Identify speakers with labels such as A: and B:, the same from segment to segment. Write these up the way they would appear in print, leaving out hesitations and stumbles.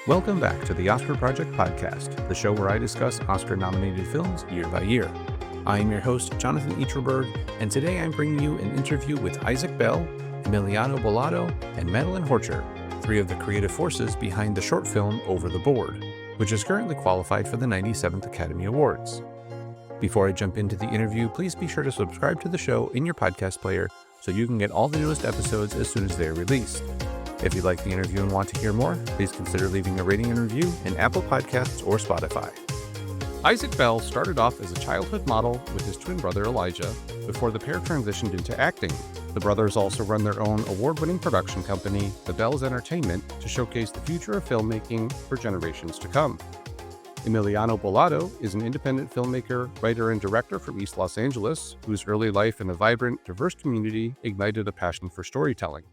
A: Welcome back to the Oscar Project Podcast, the show where I discuss Oscar-nominated films year by year. I am your host, Jonathan Eaterberg, and today I'm bringing you an interview with Isaac Bell, Emiliano Bolado, and Madalyn Horcher, three of the creative forces behind the short film Over the Board, which is currently qualified for the 97th Academy Awards. Before I jump into the interview, please be sure to subscribe to the show in your podcast player so you can get all the newest episodes as soon as they are released. If you like the interview and want to hear more, please consider leaving a rating and review in Apple Podcasts or Spotify. Isaac Bell started off as a childhood model with his twin brother Elijah before the pair transitioned into acting. The brothers also run their own award-winning production company, The Bells Entertainment, to showcase the future of filmmaking for generations to come. Emiliano Bolado is an independent filmmaker, writer, and director from East Los Angeles, whose early life in a vibrant, diverse community ignited a passion for storytelling.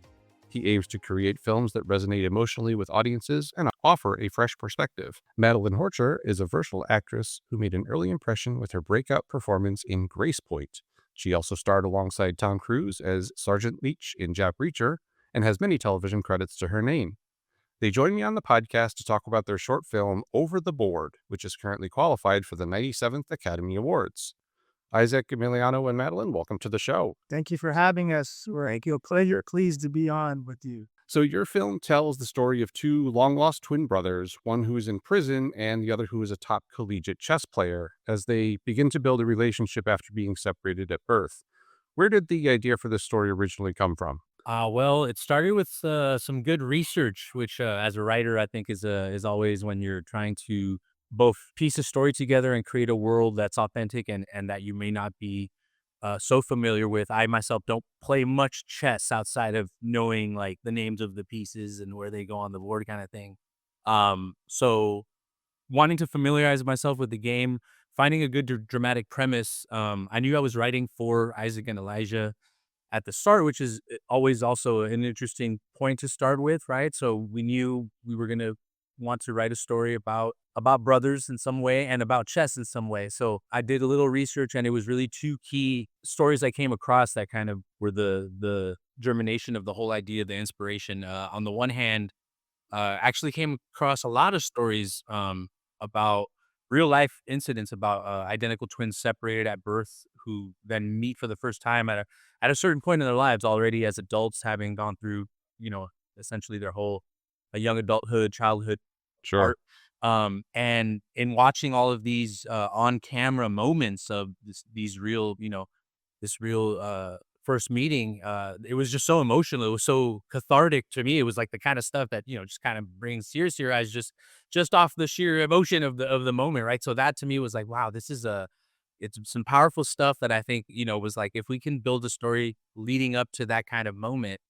A: He aims to create films that resonate emotionally with audiences and offer a fresh perspective. Madalyn Horcher is a versatile actress who made an early impression with her breakout performance in Grace Point. She also starred alongside Tom Cruise as Sergeant Leach in Jack Reacher and has many television credits to her name. They joined me on the podcast to talk about their short film Over the Board, which is currently qualified for the 97th Academy Awards. Isaac, Emiliano, and Madalyn, welcome to the show.
B: Thank you for having us. We're a pleasure, pleased to be on with you.
A: So your film tells the story of two long-lost twin brothers, one who is in prison and the other who is a top collegiate chess player, as they begin to build a relationship after being separated at birth. Where did the idea for this story originally come from?
C: Well, it started with some good research, which, as a writer, I think is always when you're trying to both piece a story together and create a world that's authentic and that you may not be so familiar with. I myself don't play much chess outside of knowing like the names of the pieces and where they go on the board, kind of thing. So wanting to familiarize myself with the game, finding a good dramatic premise. I knew I was writing for Isaac and Elijah at the start, which is always also an interesting point to start with, right? So we knew we were going to want to write a story about brothers in some way and about chess in some way. So I did a little research, and it was really two key stories I came across that kind of were the germination of the whole idea, the inspiration. On the one hand, actually came across a lot of stories about real life incidents about identical twins separated at birth who then meet for the first time at a certain point in their lives already as adults, having gone through, essentially their whole young adulthood, childhood
A: Sure.
C: and in watching all of these on camera moments of these real, this real first meeting, it was just so emotional. It was so cathartic to me. It was like the kind of stuff that, just kind of brings tears to your eyes just off the sheer emotion of the moment. Right. So that to me was like, wow, it's some powerful stuff that I think, was like, if we can build a story leading up to that kind of moment.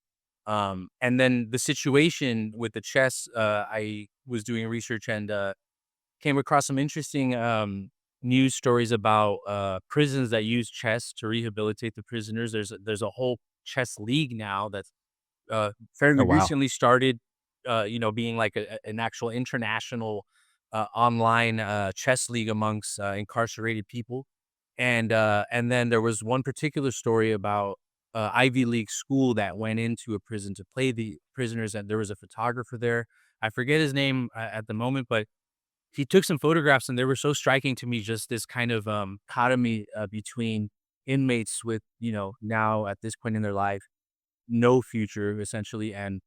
C: And then the situation with the chess, I was doing research and came across some interesting news stories about prisons that use chess to rehabilitate the prisoners. There's a whole chess league now that's fairly
A: Oh, wow.
C: recently started, being like an actual international online chess league amongst incarcerated people. And then there was one particular story about Ivy League school that went into a prison to play the prisoners, and there was a photographer there. I forget his name at the moment, but he took some photographs, and they were so striking to me. Just this kind of dichotomy between inmates with, now at this point in their life, no future essentially, and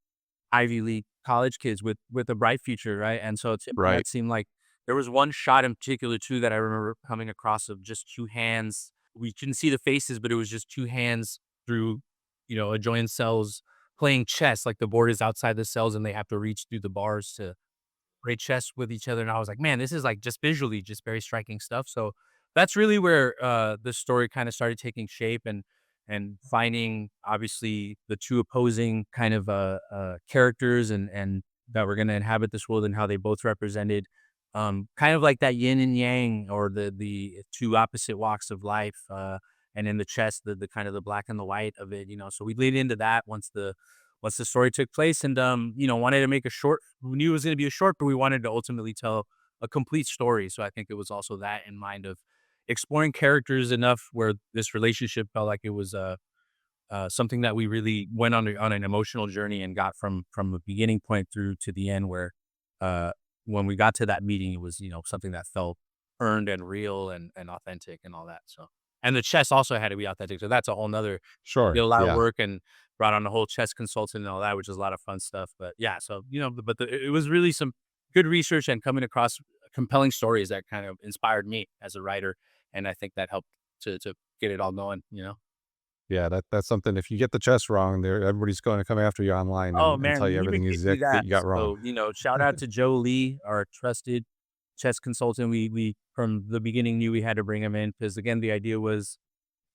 C: Ivy League college kids with a bright future, right? And so to me,
A: Right.
C: that seemed like there was one shot in particular too that I remember coming across of just two hands. We couldn't see the faces, but it was just two hands through, adjoining cells playing chess. Like the board is outside the cells, and they have to reach through the bars to play chess with each other. And I was like, man, this is like just visually just very striking stuff. So that's really where the story kind of started taking shape and finding obviously the two opposing kind of characters and that were going to inhabit this world and how they both represented kind of like that yin and yang, or the two opposite walks of life. And in the chess, the kind of the black and the white of it, so we lead into that once the story took place, and wanted to make a short. We knew it was going to be a short, but we wanted to ultimately tell a complete story. So I think it was also that in mind of exploring characters enough where this relationship felt like it was something that we really went on an emotional journey and got from the beginning point through to the end, where when we got to that meeting, it was, something that felt earned and real and authentic and all that. So, and the chess also had to be authentic. So that's a whole nother, did
A: Sure.
C: a lot of
A: Yeah.
C: work and brought on a whole chess consultant and all that, which is a lot of fun stuff. But yeah, so, it was really some good research and coming across compelling stories that kind of inspired me as a writer. And I think that helped to get it all going.
A: Yeah, that's something. If you get the chess wrong, there everybody's going to come after you online
C: Oh,
A: and
C: man,
A: tell
C: we
A: you
C: even
A: everything
C: could
A: is
C: do
A: that
C: that.
A: you got wrong.
C: So, shout out to Joe Lee, our trusted chess consultant. We from the beginning knew we had to bring him in because, again, the idea was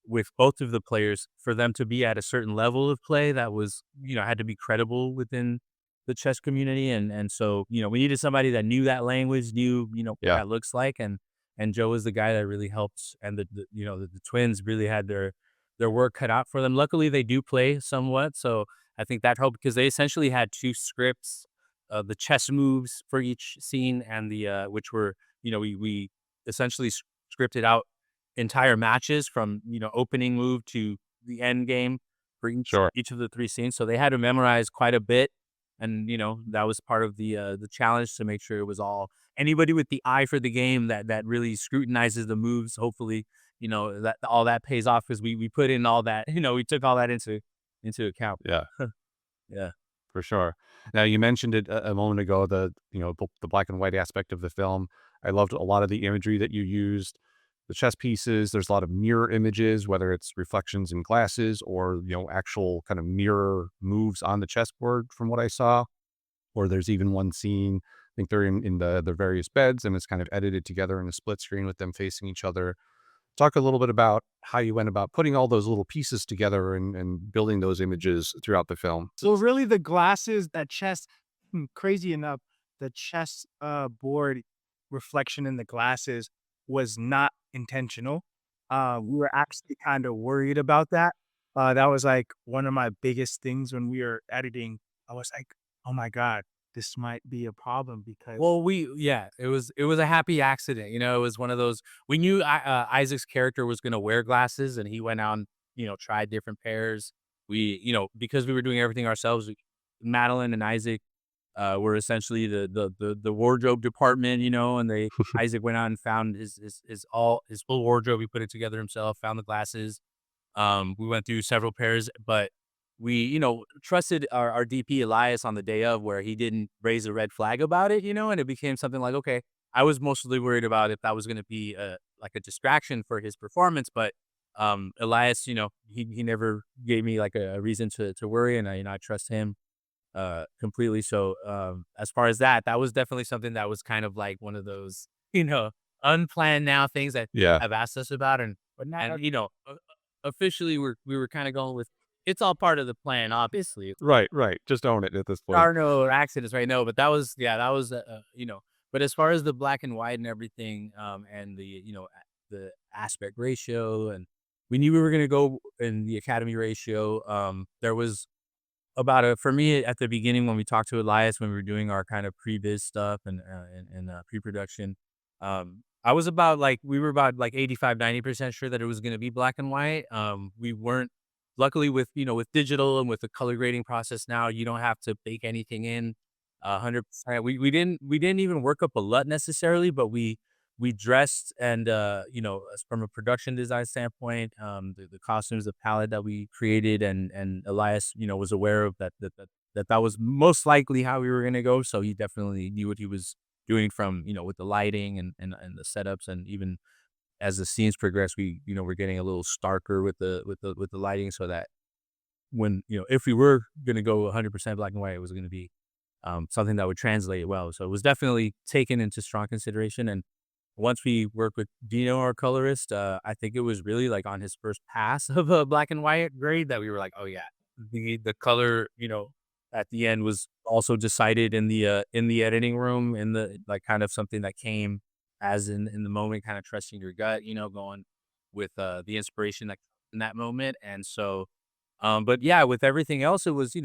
C: with both of the players for them to be at a certain level of play that was, had to be credible within the chess community. And so, we needed somebody that knew that language, knew, what
A: Yeah,
C: that looks like. And Joe was the guy that really helped. And the twins really had their work cut out for them. Luckily, they do play somewhat. So I think that helped because they essentially had two scripts, the chess moves for each scene and which were, we essentially scripted out entire matches from, opening move to the end game for
A: sure.
C: each of the three scenes. So they had to memorize quite a bit. And, that was part of the challenge to make sure it was all anybody with the eye for the game that really scrutinizes the moves. Hopefully, that all that pays off because we put in all that, we took all that into account.
A: Yeah,
C: Yeah.
A: for sure. Now you mentioned it a moment ago, the black and white aspect of the film. I loved a lot of the imagery that you used. The chess pieces, there's a lot of mirror images, whether it's reflections in glasses or, actual kind of mirror moves on the chessboard from what I saw. Or there's even one scene, I think they're in the various beds and it's kind of edited together in a split screen with them facing each other. Talk a little bit about how you went about putting all those little pieces together and building those images throughout the film.
B: So really the glasses, that chess, crazy enough, the chess board reflection in the glasses was not intentional. We were actually kind of worried about that. That was like one of my biggest things when we were editing. I was like, oh my God, this might be a problem because
C: Well, yeah, it was a happy accident. It was one of those we knew Isaac's character was going to wear glasses, and he went out and tried different pairs. We because we were doing everything ourselves. Madalyn and Isaac were essentially the wardrobe department, and Isaac went out and found his full wardrobe. He put it together himself, found the glasses. We went through several pairs, but we, trusted our DP Elias on the day of where he didn't raise a red flag about it, and it became something like, okay, I was mostly worried about if that was going to be like a distraction for his performance, but Elias, he never gave me like a reason to worry, and I trust him completely. So as far as that was definitely something that was kind of like one of those, unplanned now things that
A: Yeah.
C: have asked us about,
B: but not
C: and officially we were kind of going with it's all part of the plan, obviously.
A: Right, right. Just own it at this
C: There
A: point.
C: are no accidents, right? No, but that was but as far as the black and white and everything, and the aspect ratio, and we knew we were gonna go in the Academy ratio. There was about for me at the beginning when we talked to Elias when we were doing our kind of pre-biz stuff and pre-production, I was about like we were about like 85-90% sure that it was going to be black and white. We weren't luckily with with digital and with the color grading process now you don't have to bake anything in 100%. We didn't even work up a LUT necessarily, but we dressed and as from a production design standpoint, the costumes, the palette that we created, and Elias, was aware of that was most likely how we were going to go. So he definitely knew what he was doing from, with the lighting and the setups. And even as the scenes progress, we're getting a little starker with the lighting so that when, if we were going to go 100% black and white, it was going to be something that would translate well. So it was definitely taken into strong consideration. And once we worked with Dino, our colorist, I think it was really like on his first pass of a black and white grade that we were like, oh yeah, the color, at the end was also decided in the editing room, in the like kind of something that came as in the moment, kind of trusting your gut, going with the inspiration that in that moment. And so but yeah, with everything else, it was,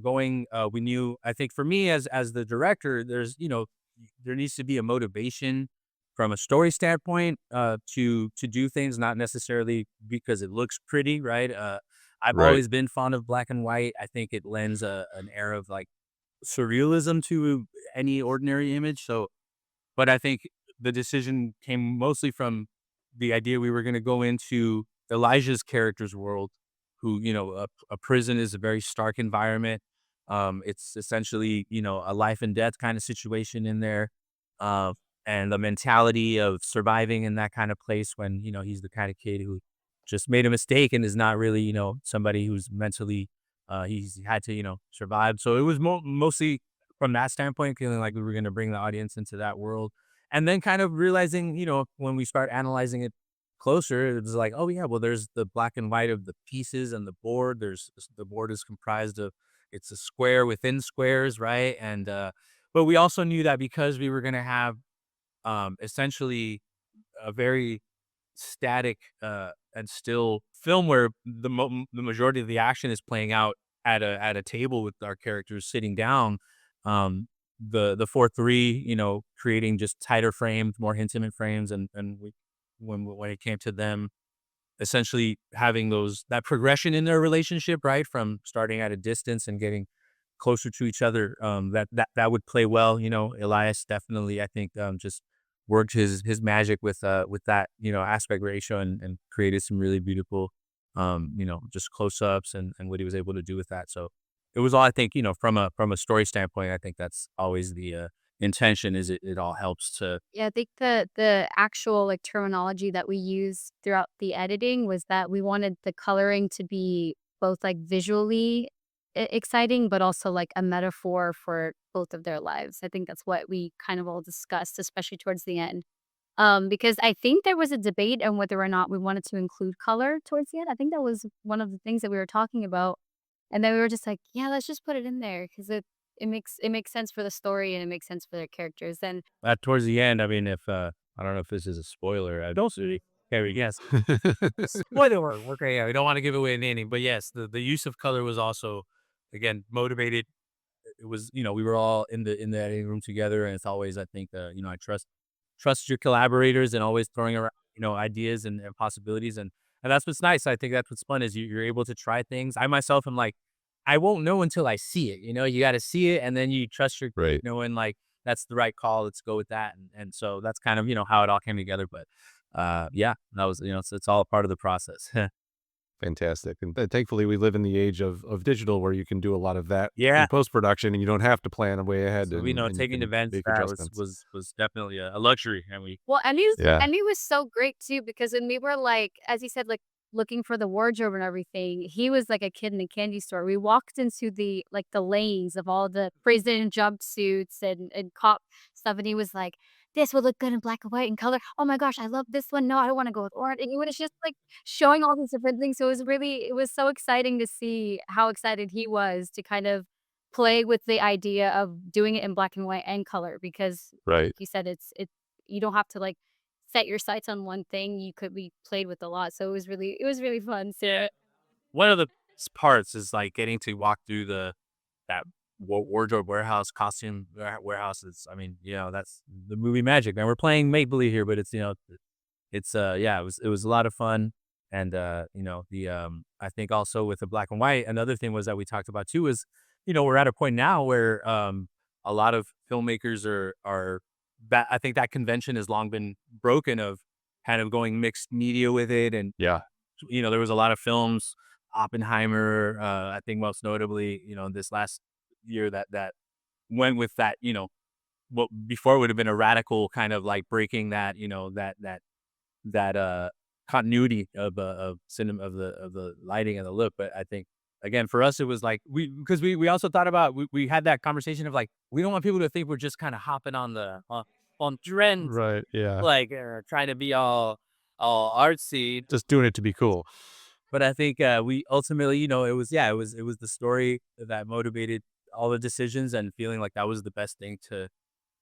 C: going, we knew, I think for me as the director, there needs to be a motivation from a story standpoint, to do things, not necessarily because it looks pretty, right? I've
A: Right.
C: always been fond of black and white. I think it lends an air of like surrealism to any ordinary image. So, but I think the decision came mostly from the idea we were going to go into Elijah's character's world, who, a prison is a very stark environment. It's essentially, a life and death kind of situation in there. Uh, and the mentality of surviving in that kind of place when, he's the kind of kid who just made a mistake and is not really, somebody who's mentally, he's had to, survive. So it was mostly from that standpoint, feeling like we were going to bring the audience into that world. And then kind of realizing, when we start analyzing it closer, it was like, oh yeah, well, there's the black and white of the pieces and the board. The board is comprised of, it's a square within squares, right? And but we also knew that because we were going to have essentially a very static and still film where the majority of the action is playing out at a table with our characters sitting down. The 4:3, creating just tighter frames, more intimate frames, and when it came to them essentially having that progression in their relationship, right, from starting at a distance and getting closer to each other, that would play well. Elias definitely, I think, just worked his magic with that, aspect ratio and created some really beautiful, just close-ups and what he was able to do with that. So it was all, I think, from a story standpoint, I think that's always the intention, is it all helps to.
D: Yeah, I think the actual like terminology that we used throughout the editing was that we wanted the coloring to be both like visually exciting, but also like a metaphor for both of their lives. I think that's what we kind of all discussed, especially towards the end. Because I think there was a debate on whether or not we wanted to include color towards the end. I think that was one of the things that we were talking about. And then we were just like, yeah, let's just put it in there because it makes sense for the story and it makes sense for their characters. And
C: Towards the end, I mean, if I don't know if this is a spoiler, I don't see. Okay, yes, spoiler. Okay, yeah, we don't want to give away the ending, but yes, the use of color was also, again, motivated. It was, we were all in the editing room together, and it's always, I think, I trust your collaborators and always throwing around, ideas and possibilities. And that's what's nice. I think that's what's fun, is you're able to try things. I myself am like, I won't know until I see it. You got to see it, and then you trust your,
A: Right.
C: knowing like that's the right call. Let's go with that. And so that's kind of, how it all came together. But yeah, that was, it's all a part of the process.
A: Fantastic. And thankfully, we live in the age of digital where you can do a lot of that
C: Yeah.
A: in post-production, and you don't have to plan way ahead.
C: So,
A: and you
C: taking
A: can
C: events
A: make
C: that
A: adjustments.
C: was definitely a luxury, and we.
D: well,
A: Yeah.
D: and he was so great too because when we were like, as he said, like looking for the wardrobe and everything, he was like a kid in a candy store. We walked into the lanes of all the prison jumpsuits and cop stuff, and he was like, "This would look good in black and white and color. Oh my gosh, I love this one. No, I don't want to go with orange." And he was just like showing all these different things. So it was so exciting to see how excited he was to kind of play with the idea of doing it in black and white and color because,
A: Right.
D: like you said, you don't have to like set your sights on one thing. You could be played with a lot. So it was really fun. So
C: One of the parts is like getting to walk through that wardrobe warehouse, costume warehouse. I mean, that's the movie magic, man. We're playing make believe here, but it's yeah, it was a lot of fun. And I think also with the black and white, another thing was that we talked about too is, we're at a point now where a lot of filmmakers are that, I think that convention has long been broken, of kind of going mixed media with it. And
A: Yeah.
C: there was a lot of films, Oppenheimer, I think most notably, this last year that went with that, what before would have been a radical kind of like breaking that, that continuity of cinema, of the lighting and the look. But I think, again, for us, it was like because we also thought about, we had that conversation of like, we don't want people to think we're just kind of hopping on the on trends,
A: Right. Yeah.
C: like trying to be all artsy.
A: Just doing it to be cool.
C: But I think we ultimately, it was the story that motivated all the decisions, and feeling like that was the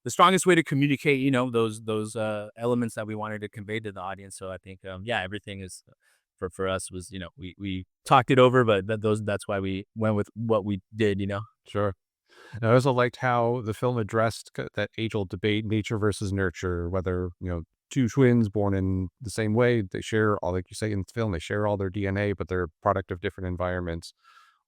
C: strongest way to communicate, those elements that we wanted to convey to the audience. So I think, yeah, everything is for us was, we talked it over, but that's why we went with what we did.
A: Sure. And I also liked how the film addressed that age-old debate, nature versus nurture, whether, two twins born in the same way, they share all, like you say in the film, they share all their DNA, but they're a product of different environments.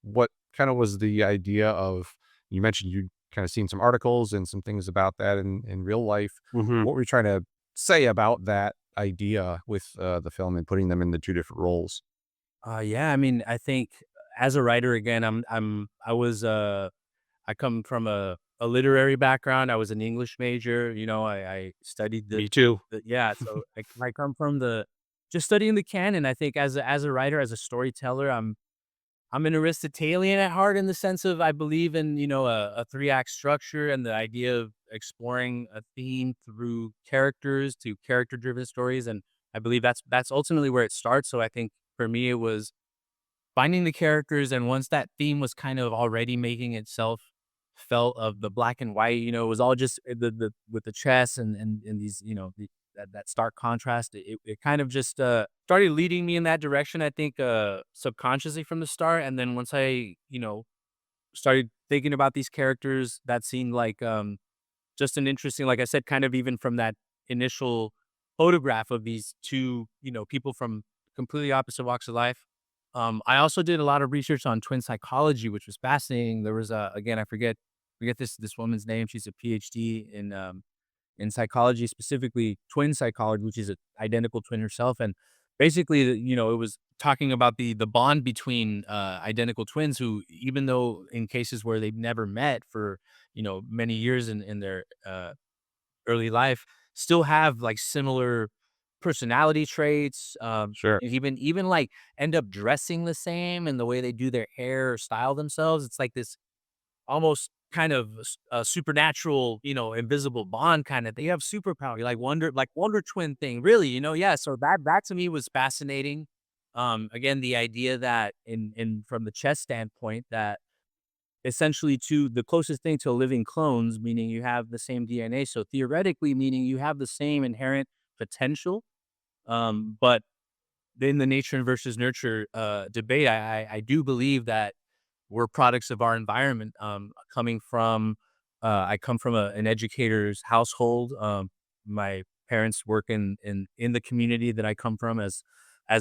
A: What kind of was the idea of, you mentioned you kind of seen some articles and some things about that in real life.
E: Hmm.
A: What were you trying to say about that idea with the film and putting them in the two different roles?
C: Yeah, I mean, I think as a writer, again, I come from a literary background. I was an English major. I studied
E: Me too.
C: yeah. So I come from just studying the canon. I think as a writer, as a storyteller, I'm an Aristotelian at heart in the sense of I believe in, a three-act structure and the idea of exploring a theme through characters to character-driven stories. And I believe that's ultimately where it starts. So I think for me, it was finding the characters. And once that theme was kind of already making itself felt of the black and white, it was all just with the chess and these, that stark contrast. It kind of just started leading me in that direction, I think, subconsciously from the start. And then once I, started thinking about these characters, that seemed like just an interesting, like I said, kind of even from that initial photograph of these two, people from completely opposite walks of life. I also did a lot of research on twin psychology, which was fascinating. There was again, I forget this woman's name. She's a PhD in psychology, specifically twin psychology, which is an identical twin herself. And basically, it was talking about the bond between identical twins who, even though in cases where they've never met for, many years in their early life, still have like similar personality traits,
A: Sure.
C: even like end up dressing the same and the way they do their hair or style themselves. It's like this almost kind of a supernatural, invisible bond kind of. They have superpower, like Wonder Twin thing, really, yeah. So that to me was fascinating. Again, the idea that in from the chess standpoint, that essentially to the closest thing to living clones, meaning you have the same DNA. So theoretically, meaning you have the same inherent potential. But in the nature versus nurture debate, I do believe that we're products of our environment. I come from an educator's household. My parents work in the community that I come from as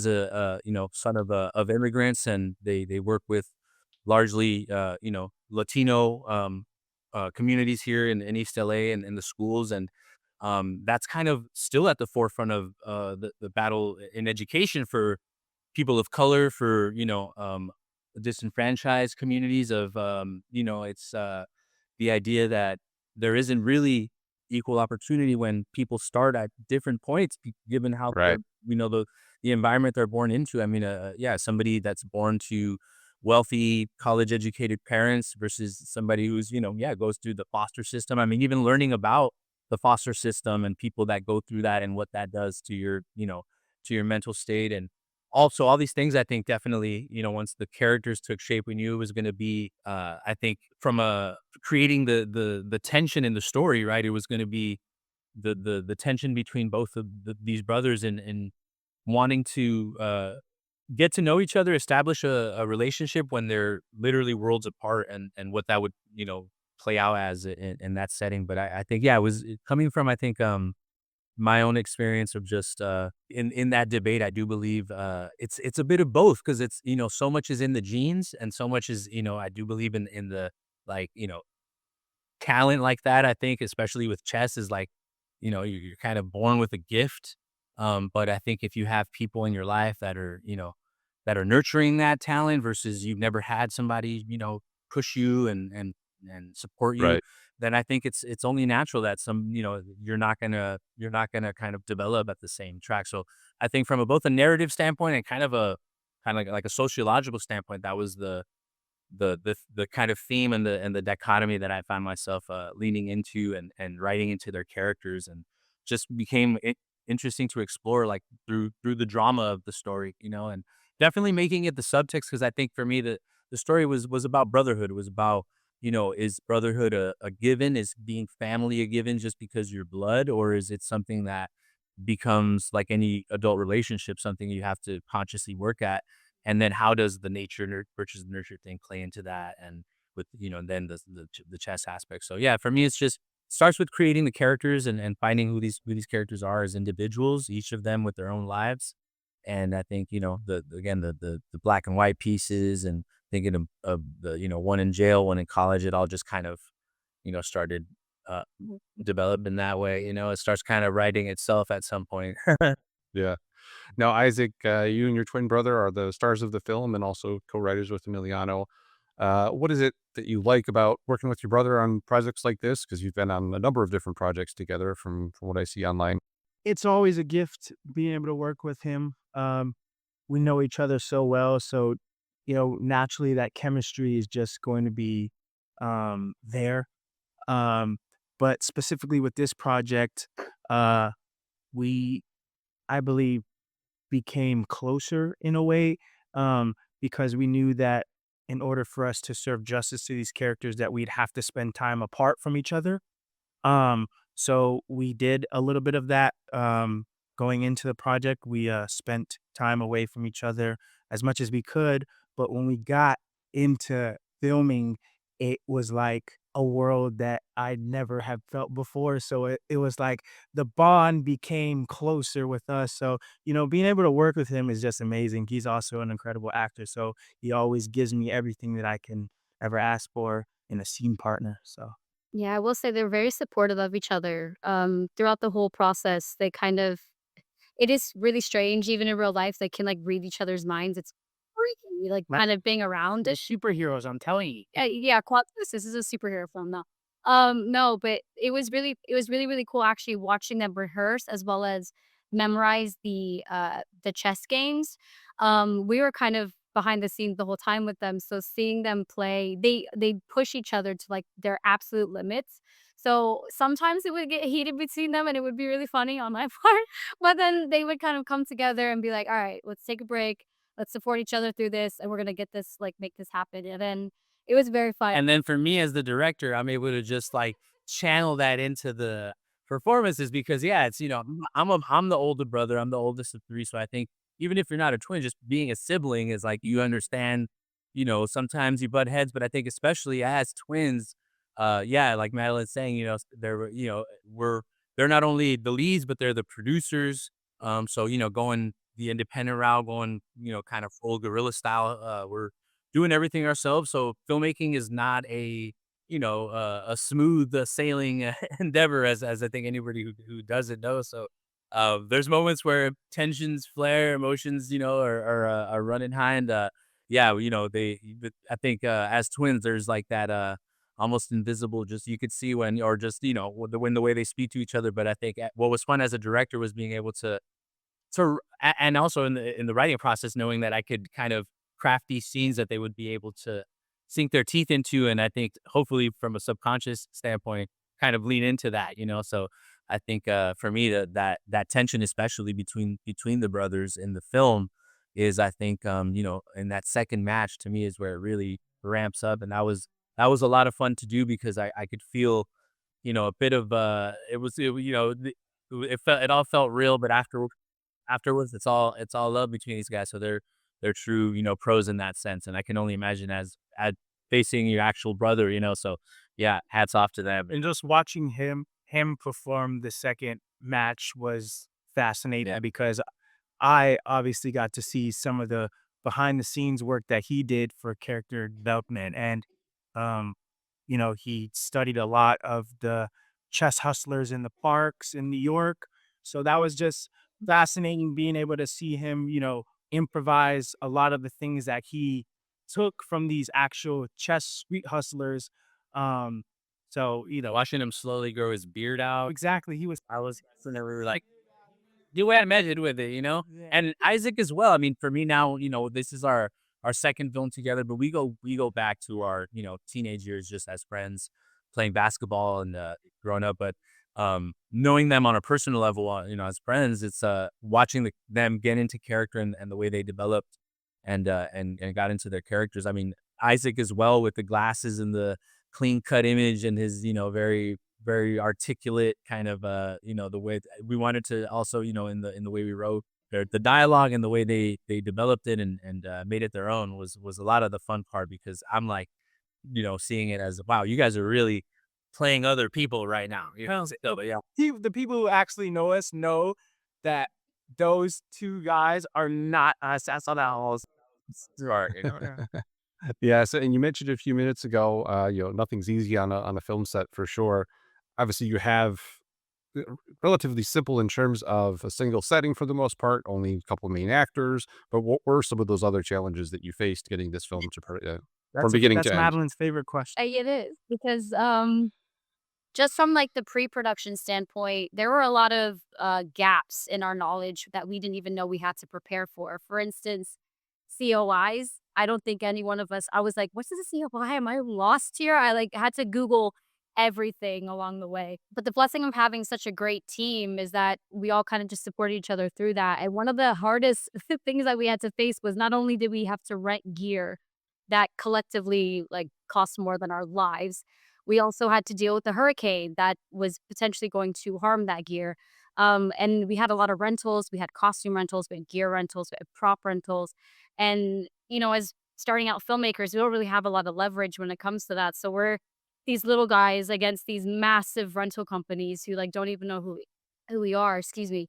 C: a son of immigrants, and they work with largely Latino communities here in East LA and in the schools. And that's kind of still at the forefront of the battle in education for people of color, for disenfranchised communities of it's the idea that there isn't really equal opportunity when people start at different points, given how
A: Right.
C: the environment they're born into. I mean, yeah, somebody that's born to wealthy college educated parents versus somebody who's yeah, goes through the foster system. I mean, even learning about the foster system and people that go through that and what that does to your to your mental state. And also all these things, I think definitely, once the characters took shape, we knew it was going to be, I think from creating the tension in the story, right? It was going to be the tension between both of these brothers and wanting to, get to know each other, establish a relationship when they're literally worlds apart, and what that would, play out as in that setting. But I think, yeah, coming from, I think, my own experience of just in that debate. I do believe it's a bit of both, because it's so much is in the genes and so much is I do believe in the, like, talent like that. I think especially with chess is like you're kind of born with a gift. But I think if you have people in your life that are that are nurturing that talent versus you've never had somebody push you and support you,
A: Right.
C: then I think it's only natural that you're not gonna kind of develop at the same track. So I think from both a narrative standpoint and kind of like a sociological standpoint, that was the kind of theme and the dichotomy that I found myself leaning into and writing into their characters, and just became interesting to explore, like through the drama of the story, and definitely making it the subtext, because I think for me the story was about brotherhood. It was about is brotherhood a given? Is being family a given just because you're blood, or is it something that becomes like any adult relationship, something you have to consciously work at? And then how does the versus nurture thing play into that? And with, then the chess aspect. So yeah, for me, it's just starts with creating the characters and finding who these characters are as individuals, each of them with their own lives. And I think, again, the black and white pieces, and thinking of the, one in jail, one in college, it all just kind of started uh, developing that way. It starts kind of writing itself at some point.
A: Yeah. Now, Isaac, you and your twin brother are the stars of the film and also co-writers with Emiliano. What is it that you like about working with your brother on projects like this? Because you've been on a number of different projects together from what I see online.
B: It's always a gift being able to work with him. We know each other so well, so naturally that chemistry is just going to be there. Um, but specifically with this project, we, I believe, became closer in a way, because we knew that in order for us to serve justice to these characters, that we'd have to spend time apart from each other. Um, so we did a little bit of that. Going into the project, we spent time away from each other as much as we could. But when we got into filming, it was like a world that I'd never have felt before. So it was like the bond became closer with us. So, being able to work with him is just amazing. He's also an incredible actor. So he always gives me everything that I can ever ask for in a scene partner. So.
D: Yeah, I will say they're very supportive of each other. Throughout the whole process, they kind of it is really strange, even in real life, they can, like, read each other's minds. It's freaky, like, kind of being around
B: The
D: it.
B: superheroes, I'm telling you.
D: Yeah, this is a superhero film, no. No, but it was really, really cool actually watching them rehearse as well as memorize the chess games. We were kind of behind the scenes the whole time with them, so seeing them play, they push each other to, like, their absolute limits. So sometimes it would get heated between them, and it would be really funny on my part, but then they would kind of come together and be like, "Alright, let's take a break. Let's support each other through this, and we're gonna get this, like, make this happen." And then it was very fun.
C: And then for me as the director, I'm able to just like channel that into the performances because yeah, it's I'm the older brother, I'm the oldest of three, so I think even if you're not a twin, just being a sibling is like you understand. Sometimes you butt heads, but I think especially as twins, yeah, like Madalyn's saying, they're not only the leads, but they're the producers. So going the independent route, going kind of full guerrilla style. We're doing everything ourselves. So filmmaking is not a smooth sailing endeavor as I think anybody who does it knows. So there's moments where tensions flare, emotions, are running high, and yeah, but I think as twins, there's like that almost invisible, just you could see when, or just when the way they speak to each other. But I think what was fun as a director was being able and also in the writing process, knowing that I could kind of craft these scenes that they would be able to sink their teeth into, and I think hopefully from a subconscious standpoint, kind of lean into that. So I think for me that tension, especially between the brothers in the film, is I think in that second match to me is where it really ramps up, and that was a lot of fun to do because I could feel a bit of it all felt real, but afterwards, it's all love between these guys. So they're true, pros in that sense. And I can only imagine as at facing your actual brother. So yeah, hats off to them.
B: And just watching him perform the second match was fascinating.
C: Yeah.
B: Because I obviously got to see some of the behind the scenes work that he did for character development. And um, he studied a lot of the chess hustlers in the parks in New York. So that was just fascinating being able to see him, improvise a lot of the things that he took from these actual chess street hustlers. Um, so,
C: Watching him slowly grow his beard out.
B: exactly.
C: I was never like the way I measured with it.
B: Yeah.
C: And Isaac as well. I mean, for me now, this is our second film together, but we go back to our teenage years just as friends, playing basketball and growing up. But knowing them on a personal level, as friends, it's watching them get into character and the way they developed and got into their characters. I mean, Isaac as well with the glasses and the clean cut image and his very very articulate kind of the way we wanted to also in the way we wrote the dialogue and the way they developed it and made it their own was a lot of the fun part because I'm like seeing it as wow, you guys are really playing other people right now. So, but yeah.
B: The people who actually know us know that those two guys are not us. That's all that was.
C: Right.
A: Yeah, so and you mentioned a few minutes ago, nothing's easy on a film set for sure. Obviously, you have relatively simple in terms of a single setting for the most part, only a couple main actors. But what were some of those other challenges that you faced getting this film to from beginning
B: That's
A: to end?
B: Madeline's favorite question.
D: It is because just from like the pre-production standpoint, there were a lot of gaps in our knowledge that we didn't even know we had to prepare for. For instance, COIs. I don't think any one of us. I was like, "What's a COI? Am I lost here?" I like had to Google everything along the way. But the blessing of having such a great team is that we all kind of just supported each other through that. And one of the hardest things that we had to face was not only did we have to rent gear that collectively like cost more than our lives, we also had to deal with the hurricane that was potentially going to harm that gear. And we had a lot of rentals. We had costume rentals, we had gear rentals, we had prop rentals. And, as starting out filmmakers, we don't really have a lot of leverage when it comes to that. So we're these little guys against these massive rental companies who like don't even know who we are, excuse me.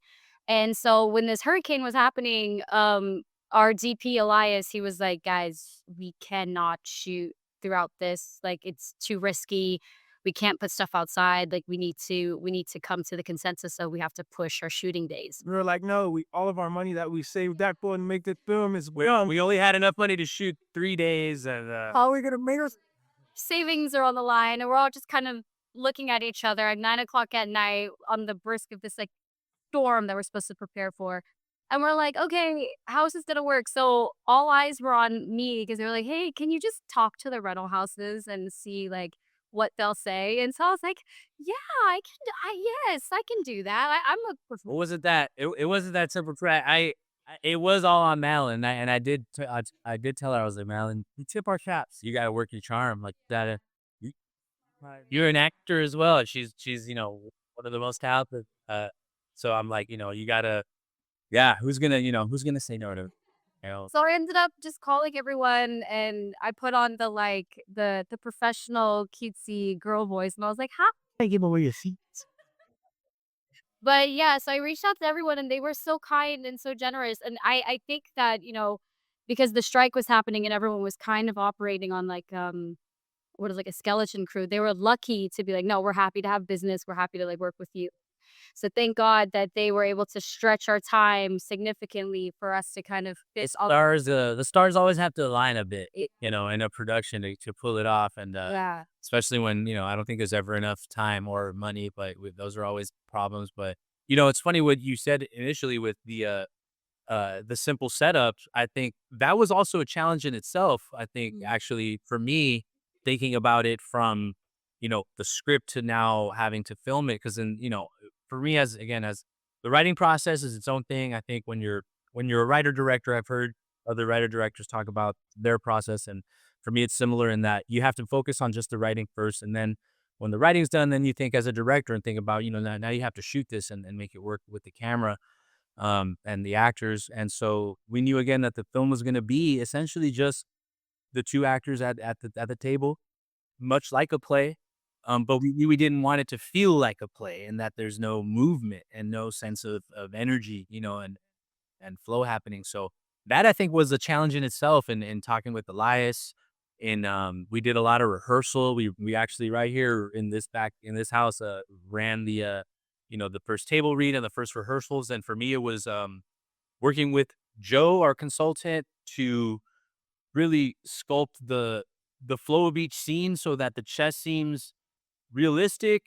D: And so when this hurricane was happening, our DP Elias, he was like, "Guys, we cannot shoot throughout this. Like it's too risky. We can't put stuff outside. Like we need to come to the consensus so we have to push our shooting days."
B: We were like, no, we all of our money that we saved that for and make this film is
C: We only had enough money to shoot 3 days, and
B: how are we gonna make us?
D: Savings are on the line, and we're all just kind of looking at each other at 9 o'clock at night on the brisk of this like storm that we're supposed to prepare for. And we're like, okay, how is this gonna work? So all eyes were on me because they were like, hey, can you just talk to the rental houses and see like what they'll say? And so I was like, yeah, yes, I can do that. I'm a
C: what was it that it wasn't that simple. It was all on Madalyn, and I did tell her. I was like, Madalyn, you tip our caps. You got to work your charm, like that. You, you're an actor as well. She's one of the most talented. So I'm like, you gotta, yeah. Who's gonna say no to,
D: So I ended up just calling everyone and I put on the like the professional cutesy girl voice and I was like, "Hi."
B: I give away your seats.
D: But yeah, so I reached out to everyone and they were so kind and so generous. And I think that, because the strike was happening and everyone was kind of operating on like what is like a skeleton crew, they were lucky to be like, "No, we're happy to have business. We're happy to like work with you." So thank God that they were able to stretch our time significantly for us to kind of fit all.
C: the stars always have to align a bit,
D: It,
C: in a production to pull it off, and
D: yeah.
C: especially when I don't think there's ever enough time or money, but those are always problems. But it's funny what you said initially with the simple setup. I think that was also a challenge in itself. I think actually for me, thinking about it from the script to now having to film it, because then for me as the writing process is its own thing. I think when you're a writer director, I've heard other writer directors talk about their process, and for me it's similar in that you have to focus on just the writing first, and then when the writing's done, then you think as a director and think about now you have to shoot this and make it work with the camera and the actors. And so we knew again that the film was going to be essentially just the two actors at the table, much like a play. But we didn't want it to feel like a play, and that there's no movement and no sense of energy, and flow happening. So that I think was a challenge in itself. In talking with Elias, we did a lot of rehearsal. We actually right here in this house ran the first table read and the first rehearsals. And for me, it was working with Joe, our consultant, to really sculpt the flow of each scene so that the chess seems realistic,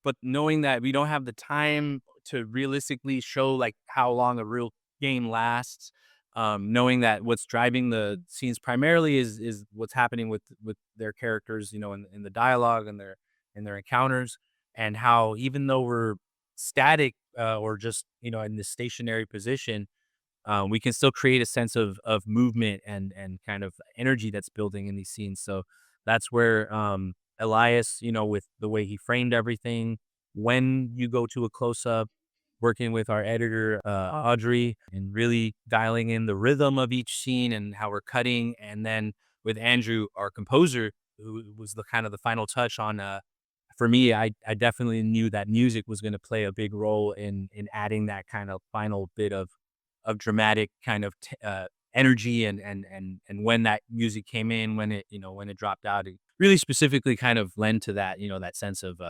C: but knowing that we don't have the time to realistically show like how long a real game lasts. Knowing that what's driving the scenes primarily is what's happening with their characters, in the dialogue and their encounters, and how even though we're static or just in this stationary position, we can still create a sense of movement and kind of energy that's building in these scenes. So that's where Elias, with the way he framed everything, when you go to a close up, working with our editor Audrey, and really dialing in the rhythm of each scene and how we're cutting, and then with Andrew, our composer, who was the kind of the final touch on. For me, I definitely knew that music was going to play a big role in adding that kind of final bit of dramatic kind of energy and when that music came in, when it dropped out, it really specifically kind of lend to that, that sense of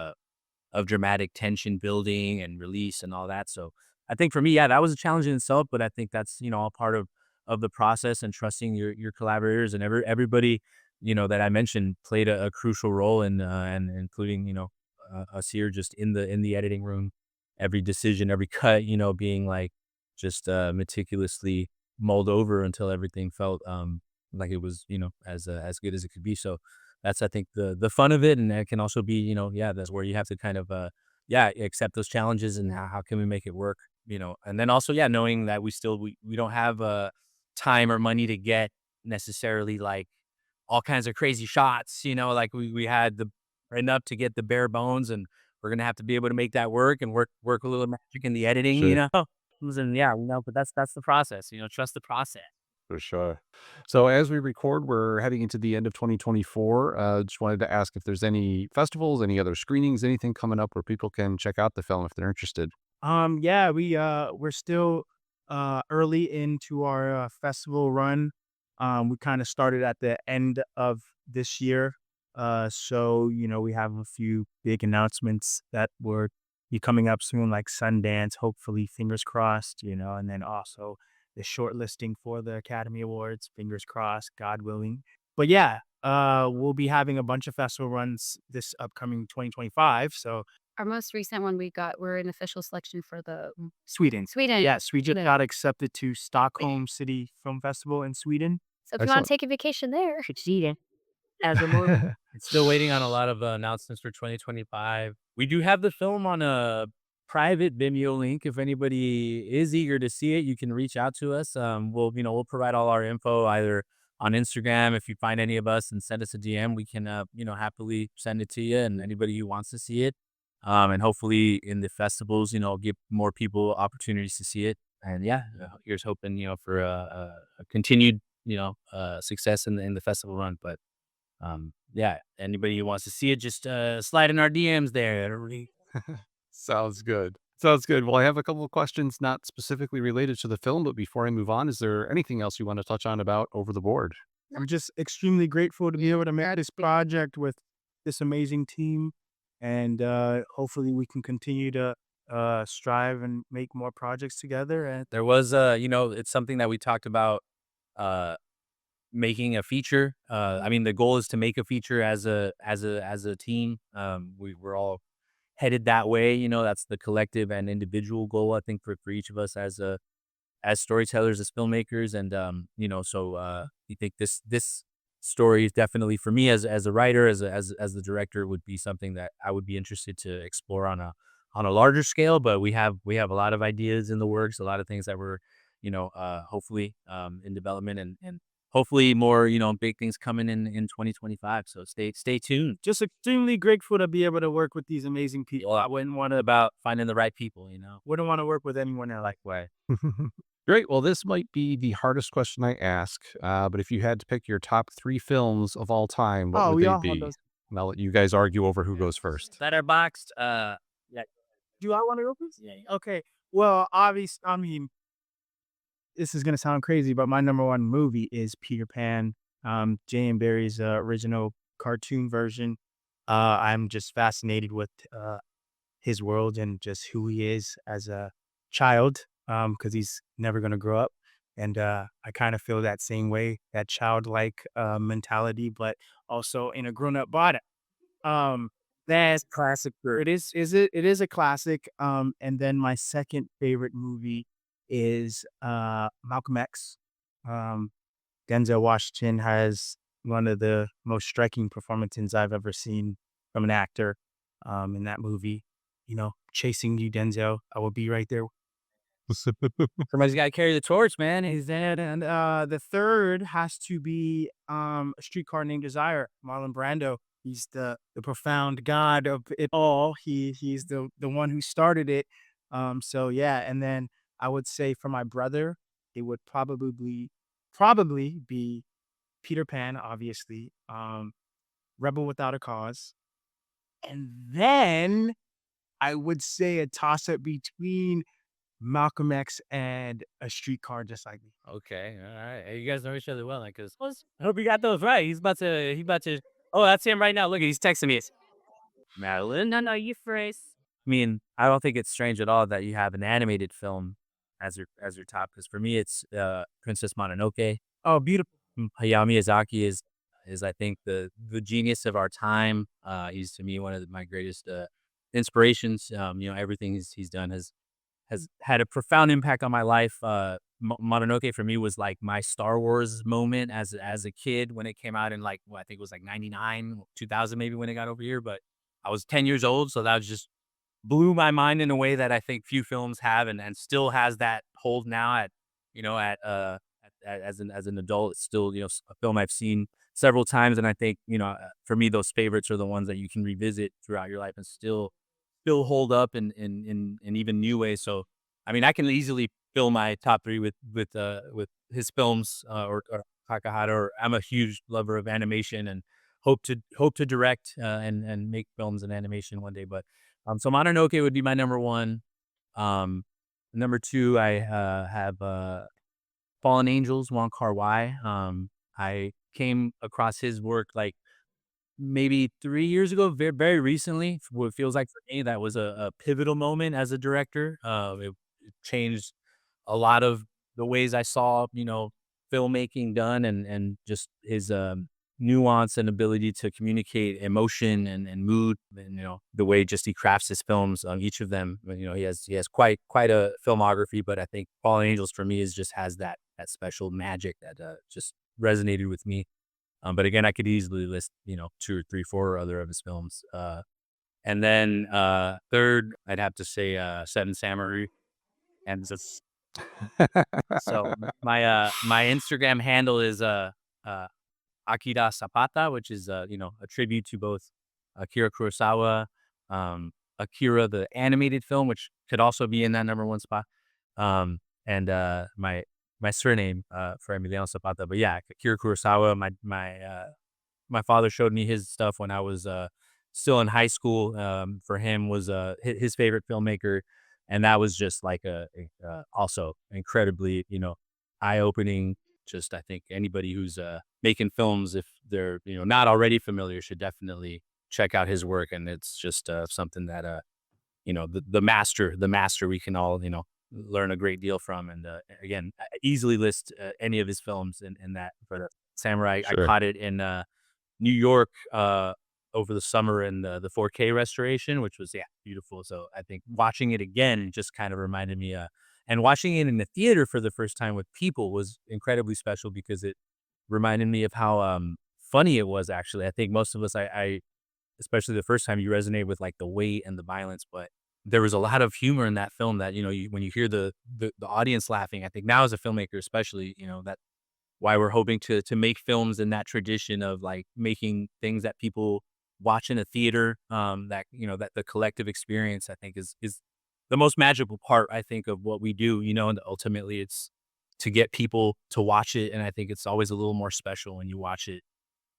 C: dramatic tension building and release and all that. So I think for me, yeah, that was a challenge in itself, but I think that's, all part of the process, and trusting your collaborators, and everybody, that I mentioned played a crucial role in, and including, us here just in the editing room, every decision, every cut, being like just meticulously mulled over until everything felt like it was, as good as it could be. So that's, I think, the fun of it, and it can also be, yeah, that's where you have to kind of yeah, accept those challenges, and how can we make it work, and then also, yeah, knowing that we don't have time or money to get necessarily like all kinds of crazy shots, like we had the enough to get the bare bones, and we're gonna have to be able to make that work, and work a little magic in the editing,
A: Sure.
C: and yeah, but that's the process, trust the process.
A: For sure. So as we record, we're heading into the end of 2024. Just wanted to ask if there's any festivals, any other screenings, anything coming up where people can check out the film if they're interested.
B: Yeah, we're still early into our festival run. We kind of started at the end of this year. So we have a few big announcements that will be coming up soon, like Sundance, hopefully, fingers crossed, and then also the shortlisting for the Academy Awards, fingers crossed, God willing. But yeah, we'll be having a bunch of festival runs this upcoming 2025. So
D: Our most recent one we're in official selection for the
B: Sweden.
D: Sweden.
B: Yes, we just
D: Yeah.
B: got accepted to Stockholm City Film Festival in Sweden.
D: So if you want
A: Excellent.
D: to take a vacation there,
C: It's still waiting on a lot of announcements for 2025. We do have the film on a private Vimeo link. If anybody is eager to see it, you can reach out to us. We'll provide all our info either on Instagram. If you find any of us and send us a DM, we can, happily send it to you, and anybody who wants to see it. And hopefully in the festivals, give more people opportunities to see it. And yeah, here's hoping, for a continued, success in the festival run. But yeah, anybody who wants to see it, just slide in our DMs there.
A: Sounds good. Sounds good. Well, I have a couple of questions not specifically related to the film, but before I move on, is there anything else you want to touch on about Over the Board?
B: I'm just extremely grateful to be able to make this project with this amazing team. And hopefully we can continue to strive and make more projects together. And
C: There was it's something that we talked about, uh making a feature. I mean, the goal is to make a feature as a team. We're all headed that way. That's the collective and individual goal, I think, for each of us as storytellers, as filmmakers. And so you think this story is definitely, for me as a writer, as the director, would be something that I would be interested to explore on a larger scale. But we have a lot of ideas in the works, a lot of things that we're hopefully in development, and hopefully more big things coming in 2025. So stay tuned.
B: just extremely grateful to be able to work with these amazing people. I
C: About finding the right people.
B: wouldn't want to work with anyone else.
C: Way.
A: Great. Well, this might be the hardest question I ask, but if you had to pick your top 3 films of all time, what
B: Oh,
A: would
B: we
A: they
B: all have
A: be?
B: those.
A: And I'll let you guys argue over who goes first.
C: Letterboxd. Yeah.
B: Do I want to go first?
C: Yeah.
B: Okay. Well, obviously, I mean, this is gonna sound crazy, but my number one movie is Peter Pan, J.M. Barrie's original cartoon version. I'm just fascinated with his world and just who he is as a child, because he's never gonna grow up. And I kind of feel that same way, that childlike mentality, but also in a grown-up body. Um, that's classic. It is a classic. And then my second favorite movie is Malcolm X. Um, Denzel Washington has one of the most striking performances I've ever seen from an actor in that movie. Chasing you, Denzel. I will be right there.
C: Somebody's got to carry the torch, man.
B: Is that and the third has to be A Streetcar Named Desire, Marlon Brando. He's the profound god of it all. He's the one who started it. So yeah, and then I would say for my brother, it would probably be Peter Pan, obviously. Rebel Without a Cause. And then I would say a toss up between Malcolm X, and A Streetcar Just Like Me.
C: Okay, all right. Hey, you guys know each other well, then, because I hope you got those right. He about to. Oh, that's him right now. Look, he's texting me. It's Madalyn. No, you phrase. I mean, I don't think it's strange at all that you have an animated film as your top. Because for me, it's Princess Mononoke.
B: Oh, beautiful.
C: Hayao Miyazaki is I think the genius of our time. He's to me one of my greatest inspirations. Everything he's done has had a profound impact on my life. Mononoke for me was like my Star Wars moment as a kid when it came out in like I think it was like 99, 2000 maybe when it got over here. But I was 10 years old, so that was just blew my mind in a way that I think few films have, and still has that hold now as an adult. It's still a film I've seen several times, and I think for me those favorites are the ones that you can revisit throughout your life and still hold up in even new ways. So, I mean, I can easily fill my top three with his films or Takahata. Or I'm a huge lover of animation and hope to direct and make films in animation one day. But so Mononoke would be my number one. Number two, I have Fallen Angels, Wong Kar-wai. I came across his work like maybe 3 years ago, very, very recently. What feels like for me, that was a pivotal moment as a director. It changed a lot of the ways I saw, filmmaking done, and just his nuance and ability to communicate emotion and mood, and the way just he crafts his films on each of them. He has quite a filmography, but I think Fallen Angels for me just has that special magic that just resonated with me. But again, I could easily list, 2 or 3, 4 other of his films. And then third, I'd have to say Seven Samurai. And so my Instagram handle is Akira Zapata, which is a tribute to both Akira Kurosawa, Akira the animated film, which could also be in that number one spot, and my surname for Emiliano Zapata. But yeah, Akira Kurosawa. My father showed me his stuff when I was still in high school. For him was his favorite filmmaker, and that was just like also incredibly eye opening. Just I think anybody who's making films, if they're not already familiar, should definitely check out his work. And it's just something that the master we can all learn a great deal from. And again, I easily list any of his films in that. For the Samurai, I
A: Sure.
C: caught it in New York over the summer in the 4K restoration, which was beautiful. So I think watching it again just kind of reminded me, and watching it in the theater for the first time with people was incredibly special because it reminded me of how funny it was. Actually, I think most of us, I especially the first time, you resonate with like the weight and the violence, but there was a lot of humor in that film that when you hear the audience laughing. I think now as a filmmaker, especially, that why we're hoping to make films in that tradition of like making things that people watch in a theater, that the collective experience, I think is the most magical part, I think, of what we do, and ultimately it's to get people to watch it. And I think it's always a little more special when you watch it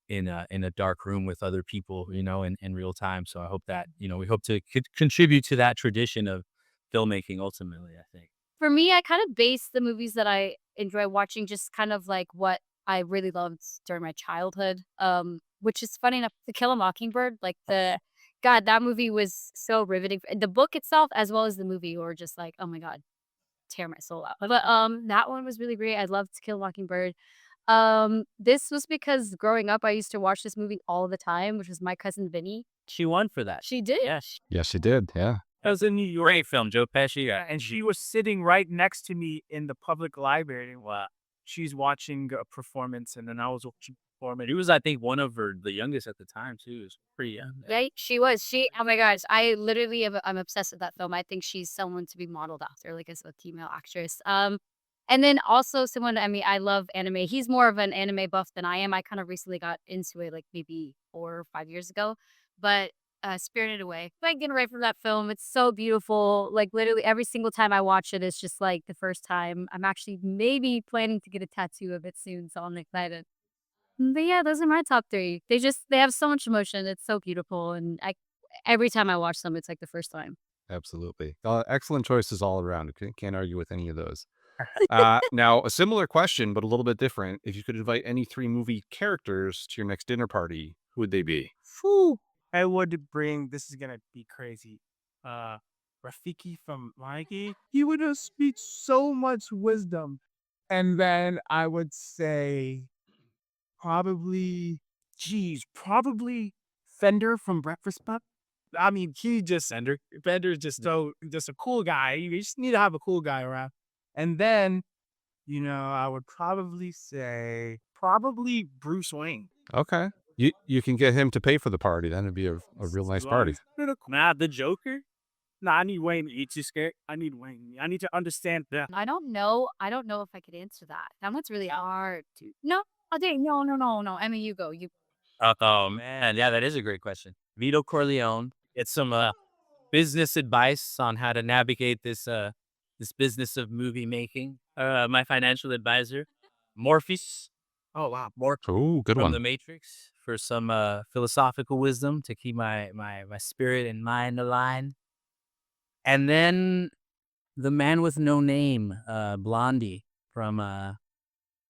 C: in a dark room with other people, in real time. So I hope that, we hope to contribute to that tradition of filmmaking ultimately, I think.
D: For me, I kind of base the movies that I enjoy watching just kind of like what I really loved during my childhood. Which is funny enough, To Kill a Mockingbird, like God, that movie was so riveting. The book itself, as well as the movie, were just like, oh my God, tear my soul out. But that one was really great. I loved To Kill a Mockingbird. This was because growing up, I used to watch this movie all the time, which was My Cousin Vinny.
C: She won for that.
D: She did.
C: Yes.
A: Yes, she did. Yeah.
C: That was a New York great film, Joe Pesci.
B: And she was sitting right next to me in the public library. Wow. She's watching a performance, and then I was watching a performance.
C: She was, I think, one of the youngest at the time too. It was pretty young.
D: Right? She was. Oh my gosh. I literally I'm obsessed with that film. I think she's someone to be modeled after, like as a female actress. And then also someone, I mean, I love anime. He's more of an anime buff than I am. I kind of recently got into it like maybe 4 or 5 years ago. But Spirited Away. Like getting right from that film. It's so beautiful. Like literally every single time I watch it, it's just like the first time. I'm actually maybe planning to get a tattoo of it soon, so I'm excited. But yeah, those are my top 3. They have so much emotion. It's so beautiful, and every time I watch them, it's like the first time.
A: Absolutely. Excellent choices all around. Can't argue with any of those. Now, a similar question, but a little bit different. If you could invite any three movie characters to your next dinner party, who would they be?
B: Phew. I would bring, this is gonna be crazy. Uh Rafiki from Mikey. He would just speak so much wisdom. And then I would say probably Fender from Breakfast Club. I mean, he just Fender's just a cool guy. You just need to have a cool guy around. And then, I would probably say Bruce Wayne.
A: Okay. You can get him to pay for the party. Then it'd be a real nice party.
B: Nah, the Joker. Nah, I need Wayne to eat you scared. I need Wayne. I need to understand that.
D: I don't know. I don't know if I could answer that. That one's really hard to. No, I think no. Emmy, you go. You.
C: Oh man, yeah, that is a great question. Vito Corleone. Get some business advice on how to navigate this business of movie making. My financial advisor, Morpheus.
B: Oh wow.
C: Morpheus
A: Oh, good
C: from
A: one.
C: The Matrix for some philosophical wisdom to keep my spirit and mind aligned. And then the man with no name, Blondie from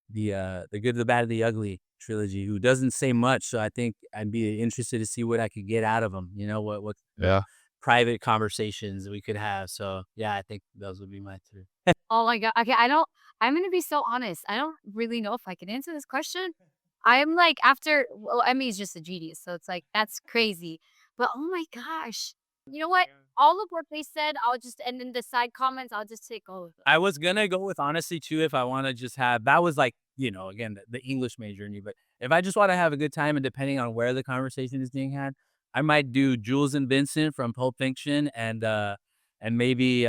C: the Good, the Bad, and the Ugly trilogy, who doesn't say much. So I think I'd be interested to see what I could get out of him. What
A: Yeah.
C: private conversations we could have. So yeah, I think those would be my three.
D: Oh my god. Okay, I don't. I'm gonna be so honest. I don't really know if I can answer this question. I'm like well, Emmy's just a genius, so it's like that's crazy. But oh my gosh, you know what? All of what they said, I'll just and in the side comments, I'll just take all of them.
C: I was gonna go with honesty too if I want to just have that was like again the English major in me, but if I just want to have a good time and depending on where the conversation is being had, I might do Jules and Vincent from Pulp Fiction and maybe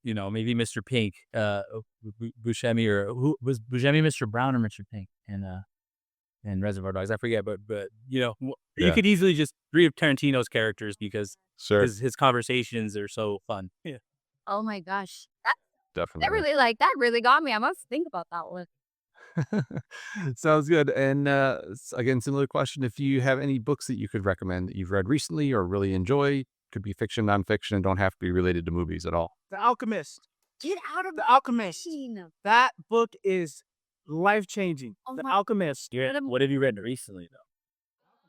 C: Mr. Pink, Buscemi or who was Buscemi, Mr. Brown or Mr. Pink and Reservoir Dogs. I forget, but you
A: Yeah.
C: could easily just three of Tarantino's characters because
A: Sure.
C: his conversations are so fun. Yeah.
D: Oh my gosh, that
A: Definitely.
D: that really got me. I must think about that one.
A: Sounds good. And again, similar question. If you have any books that you could recommend that you've read recently or really enjoy, could be fiction, nonfiction, and don't have to be related to movies at all.
B: The Alchemist.
D: Get out of
B: The Alchemist.
D: scene.
B: That book is life changing.
D: Oh
B: The
D: my-
B: Alchemist.
C: What have you read recently though?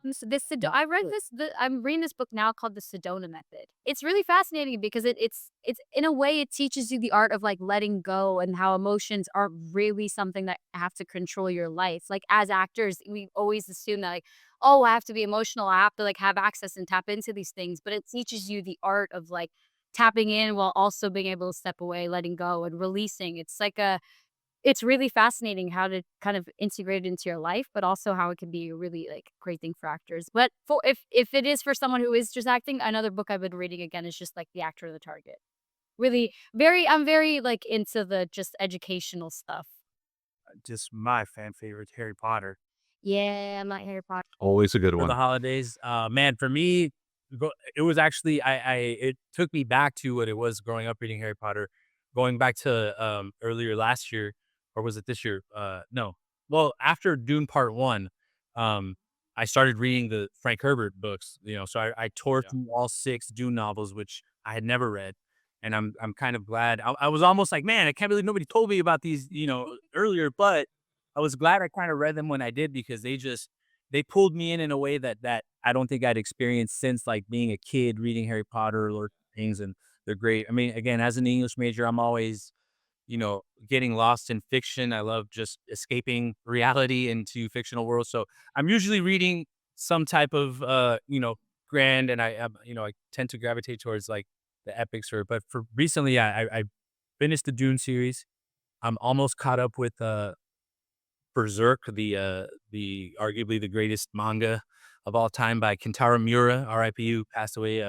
D: I read this. I'm reading this book now called The Sedona Method. It's really fascinating because it's in a way it teaches you the art of like letting go and how emotions aren't really something that have to control your life. Like as actors, we always assume that like, oh, I have to be emotional. I have to like have access and tap into these things. But it teaches you the art of like tapping in while also being able to step away, letting go and releasing. It's really fascinating how to kind of integrate it into your life, but also how it can be a really like great thing for actors. But for if it is for someone who is just acting, another book I've been reading again is just like The Actor of the Target. Really I'm very like into the just educational stuff.
B: Just my fan favorite, Harry Potter.
D: Yeah, I'm not Harry Potter.
A: Always a good
C: For
A: one.
C: the holidays. Man, for me, it was actually it took me back to what it was growing up reading Harry Potter, going back to earlier last year, or was it this year? No. Well, after Dune Part 1, I started reading the Frank Herbert books, so I tore through all 6 Dune novels, which I had never read. And I'm kind of glad. I was almost like, man, I can't believe nobody told me about these, earlier, but I was glad I kind of read them when I did because they pulled me in a way that I don't think I'd experienced since like being a kid reading Harry Potter, Lord of the Rings, and they're great. I mean, again, as an English major, I'm always, getting lost in fiction. I love just escaping reality into fictional worlds. So I'm usually reading some type of, grand, and I tend to gravitate towards like the epics but for recently, I finished the Dune series. I'm almost caught up with, Berserk, the arguably the greatest manga of all time by Kentaro Miura, R.I.P., who passed away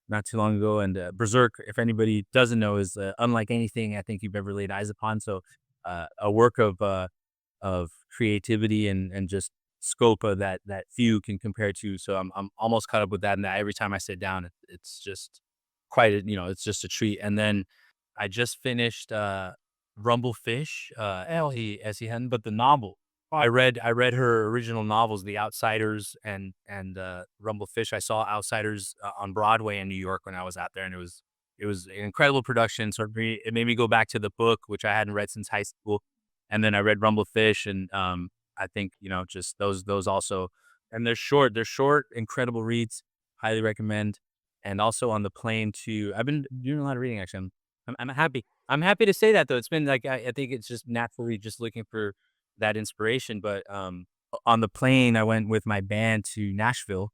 C: not too long ago. And Berserk, if anybody doesn't know, is unlike anything I think you've ever laid eyes upon. So a work of creativity and just scope of that few can compare to. So I'm almost caught up with that. And every time I sit down, it's just it's just a treat. And then I just finished Rumblefish, as he hadn't, but the novel. I read her original novels, The Outsiders and Rumblefish. I saw Outsiders on Broadway in New York when I was out there, and it was an incredible production. So it made me go back to the book, which I hadn't read since high school, and then I read Rumblefish, and I think just those also, and they're short, incredible reads. Highly recommend. And also on the plane too. I've been doing a lot of reading actually. I'm happy. I'm happy to say that though. It's been like I think it's just naturally just looking for that inspiration. But on the plane, I went with my band to Nashville,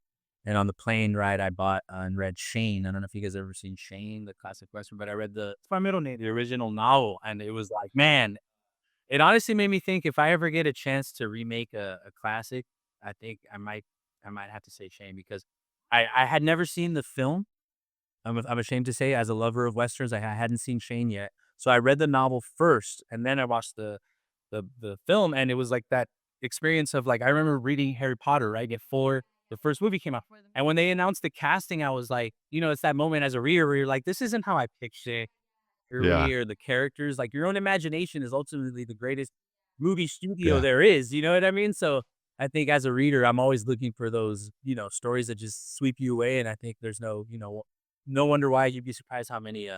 C: and on the plane ride, I bought and read Shane. I don't know if you guys ever seen Shane, the classic western, but I read
B: It's my middle name.
C: the original novel, and it was like, man, it honestly made me think if I ever get a chance to remake a classic, I think I might have to say Shane because I had never seen the film. I'm ashamed to say, as a lover of westerns, I hadn't seen Shane yet. So I read the novel first, and then I watched the film, and it was like that experience of like I remember reading Harry Potter right before the first movie came out, and when they announced the casting, I was like, it's that moment as a reader where you're like, this isn't how I pictured
A: Yeah.
C: or the characters. Like your own imagination is ultimately the greatest movie studio
A: Yeah.
C: there is. You know what I mean? So I think as a reader, I'm always looking for those, stories that just sweep you away. And I think there's no wonder why you'd be surprised how many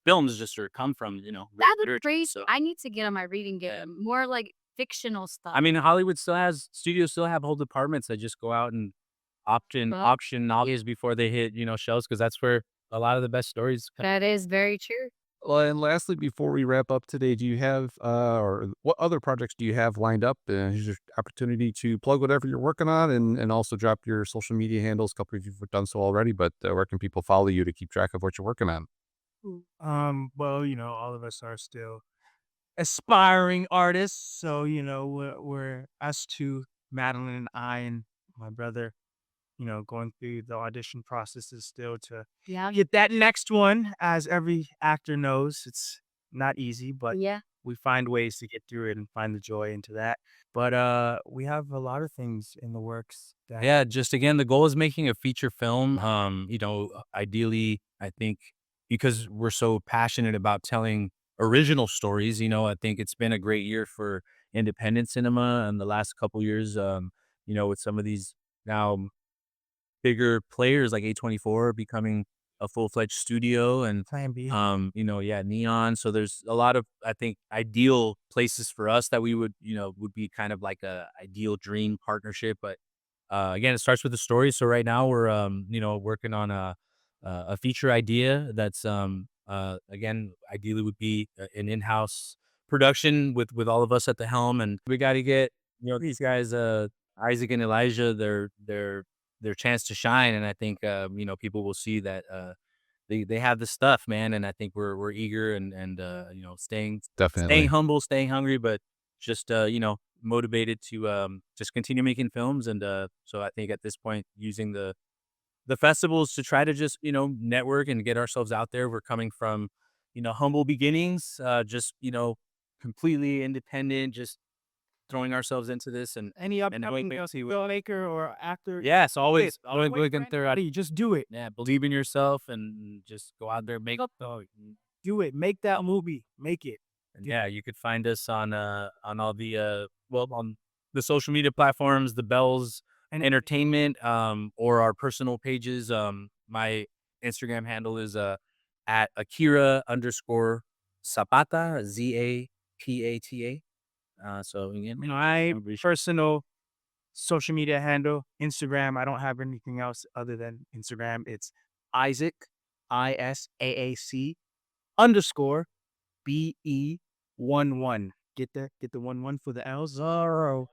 C: films just come from,
D: That's
C: literature.
D: great.
C: So
D: I need to get on my reading
C: yeah.
D: game. More like fictional stuff.
C: I mean, Hollywood studios still have whole departments that just go out and
D: Well,
C: auction novels before they hit, shelves because that's where a lot of the best stories come.
D: that is very true.
A: Well, and lastly, before we wrap up today, do you have, or what other projects do you have lined up? Here's your opportunity to plug whatever you're working on and also drop your social media handles. A couple of you have done so already, but where can people follow you to keep track of what you're working on?
B: Well, all of us are still aspiring artists, so we're us two, Madalyn and I, and my brother, going through the audition processes still to
D: Yeah.
B: get that next one. As every actor knows, it's not easy, but
D: Yeah.
B: we find ways to get through it and find the joy into that. But we have a lot of things in the works that
C: Yeah, just again, the goal is making a feature film. Ideally, I think because we're so passionate about telling original stories, I think it's been a great year for independent cinema in the last couple years. With some of these now bigger players like A24 becoming a full-fledged studio and
B: Plan B.
C: Neon. So there's a lot of, I think, ideal places for us that we would be kind of like a ideal dream partnership. But again, it starts with the story. So right now we're, working on a feature idea that's, again, ideally would be an in-house production with all of us at the helm. And we got to get, these guys, Isaac and Elijah, their chance to shine. And I think, people will see that, they have the stuff, man. And I think we're eager and staying
A: Definitely.
C: humble, staying hungry, but just, motivated to, just continue making films. And, so I think at this point, using the festivals to try to just, network and get ourselves out there. We're coming from, humble beginnings, just, completely independent, just throwing ourselves into this
B: Any
C: and
B: upcoming filmmaker or actor,
C: yes, always
B: wait
C: looking
B: for
C: through.
B: anybody, just do it.
C: Yeah, believe in yourself and just go out there, make up.
B: Do it. Make that movie. Make it.
C: And yeah, you could find us on all the on the social media platforms, the Bells
B: And
C: Entertainment, or our personal pages. My Instagram handle is at Akira _ Zapata, Zapata. So again,
B: my personal social media handle, Instagram. I don't have anything else other than Instagram. It's Isaac, ISAAC _ BE11. Get the 11 for the L. Zorro.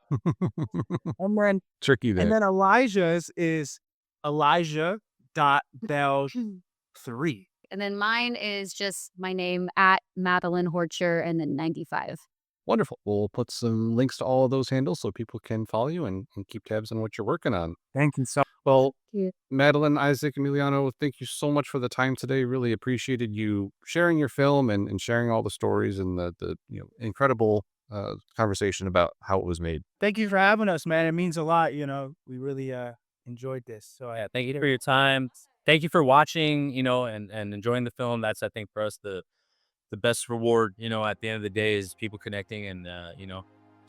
B: And then
A: Tricky there.
B: Elijah's is Elijah.Bell3.
D: And then mine is just my name at Madalyn Horcher and then 95.
A: Wonderful. We'll put some links to all of those handles so people can follow you and keep tabs on what you're working on.
B: Thank you so
A: Well,
D: Yeah.
A: Madalyn, Isaac, Emiliano, thank you so much for the time today. Really appreciated you sharing your film and sharing all the stories and the incredible conversation about how it was made.
B: Thank you for having us, man. It means a lot. We really enjoyed this. So
C: yeah, thank you for your time. Thank you for watching, and enjoying the film. That's, I think, for us the best reward, at the end of the day is people connecting and,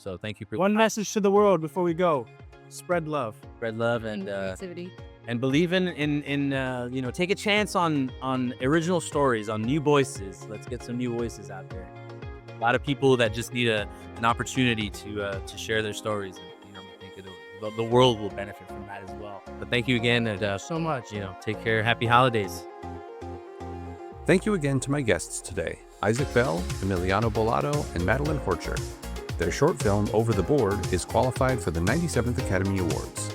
C: So thank you for
B: One message to the world before we go: spread love.
C: spread love and
D: creativity.
C: believe in take a chance on original stories, on new voices. Let's get some new voices out there. A lot of people that just need an opportunity to share their stories. And, I think the world will benefit from that as well. But thank you again, and
B: So much.
C: take care. Happy holidays.
A: Thank you again to my guests today, Isaac Bell, Emiliano Bolado, and Madalyn Horcher. Their short film, Over the Board, is qualified for the 97th Academy Awards.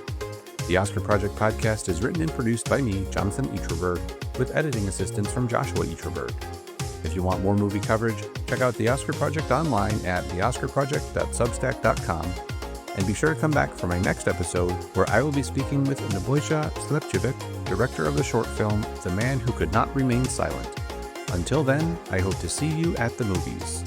A: The Oscar Project podcast is written and produced by me, Jonathan Eaterberg, with editing assistance from Joshua Eaterberg. If you want more movie coverage, check out the Oscar Project online at theoscarproject.substack.com, and be sure to come back for my next episode, where I will be speaking with Nebojsa Slepčević, director of the short film The Man Who Could Not Remain Silent. Until then, I hope to see you at the movies.